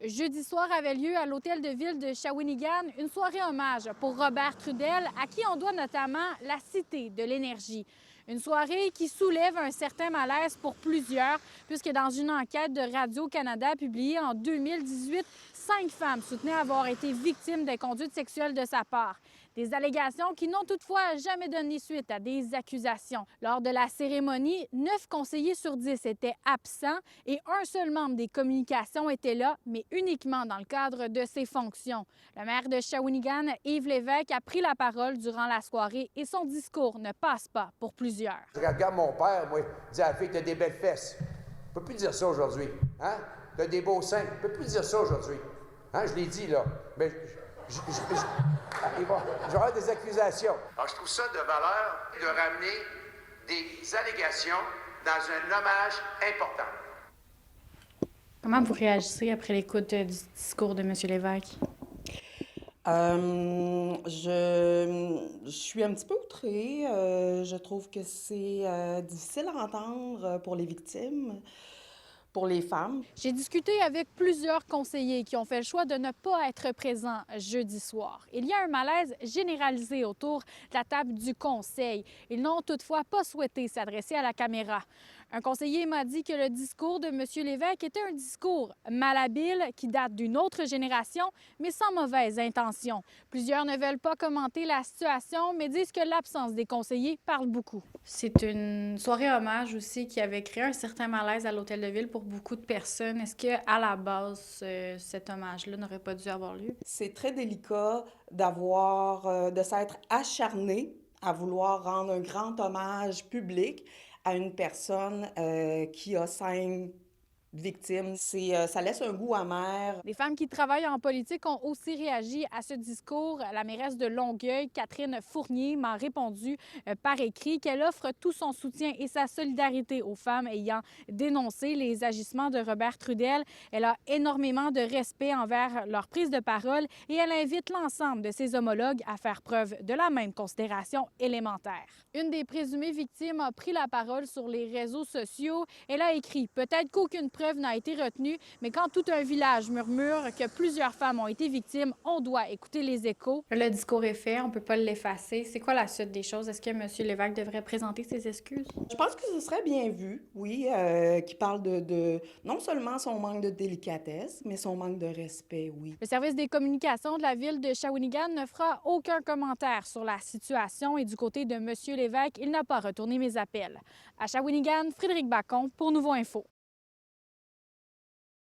Jeudi soir avait lieu à l'hôtel de ville de Shawinigan une soirée hommage pour Robert Trudel, à qui on doit notamment la Cité de l'énergie. Une soirée qui soulève un certain malaise pour plusieurs, puisque dans une enquête de Radio-Canada publiée en 2018, 5 femmes soutenaient avoir été victimes des conduites sexuelles de sa part. Des allégations qui n'ont toutefois jamais donné suite à des accusations. Lors de la cérémonie, 9 conseillers sur 10 étaient absents et un seul membre des communications était là, mais uniquement dans le cadre de ses fonctions. Le maire de Shawinigan, Yves Lévesque, a pris la parole durant la soirée et son discours ne passe pas pour plusieurs. Je regarde mon père, moi, il dit à la fille, t'as des belles fesses. On peut plus dire ça aujourd'hui. Hein? T'as des beaux seins. On peut plus dire ça aujourd'hui. Hein? Je l'ai dit, là. Mais il va y avoir des accusations. Alors, je trouve ça de valeur de ramener des allégations dans un hommage important. Comment vous réagissez après l'écoute du discours de M. Lévesque? Je suis un petit peu outrée. Je trouve que c'est difficile à entendre pour les victimes, pour les femmes. J'ai discuté avec plusieurs conseillers qui ont fait le choix de ne pas être présents jeudi soir. Il y a un malaise généralisé autour de la table du conseil. Ils n'ont toutefois pas souhaité s'adresser à la caméra. Un conseiller m'a dit que le discours de M. Lévesque était un discours malhabile qui date d'une autre génération, mais sans mauvaise intention. Plusieurs ne veulent pas commenter la situation, mais disent que l'absence des conseillers parle beaucoup. C'est une soirée hommage aussi qui avait créé un certain malaise à l'hôtel de ville pour beaucoup de personnes. Est-ce qu'à la base, cet hommage-là n'aurait pas dû avoir lieu? C'est très délicat de s'être acharné à vouloir rendre un grand hommage public à une personne qui a 5 victimes. Ça laisse un goût amer. Des femmes qui travaillent en politique ont aussi réagi à ce discours. La mairesse de Longueuil, Catherine Fournier, m'a répondu par écrit qu'elle offre tout son soutien et sa solidarité aux femmes ayant dénoncé les agissements de Robert Trudel. Elle a énormément de respect envers leur prise de parole et elle invite l'ensemble de ses homologues à faire preuve de la même considération élémentaire. Une des présumées victimes a pris la parole sur les réseaux sociaux. Elle a écrit « Peut-être qu'aucune preuve n'a été retenue, mais quand tout un village murmure que plusieurs femmes ont été victimes, on doit écouter les échos. » Le discours est fait, on ne peut pas l'effacer. C'est quoi la suite des choses? Est-ce que M. Lévesque devrait présenter ses excuses? Je pense que ce serait bien vu, oui, qui parle de non seulement son manque de délicatesse, mais son manque de respect, oui. Le service des communications de la ville de Shawinigan ne fera aucun commentaire sur la situation et du côté de M. Lévesque, il n'a pas retourné mes appels. À Shawinigan, Frédéric Bacon pour Nouveau Info.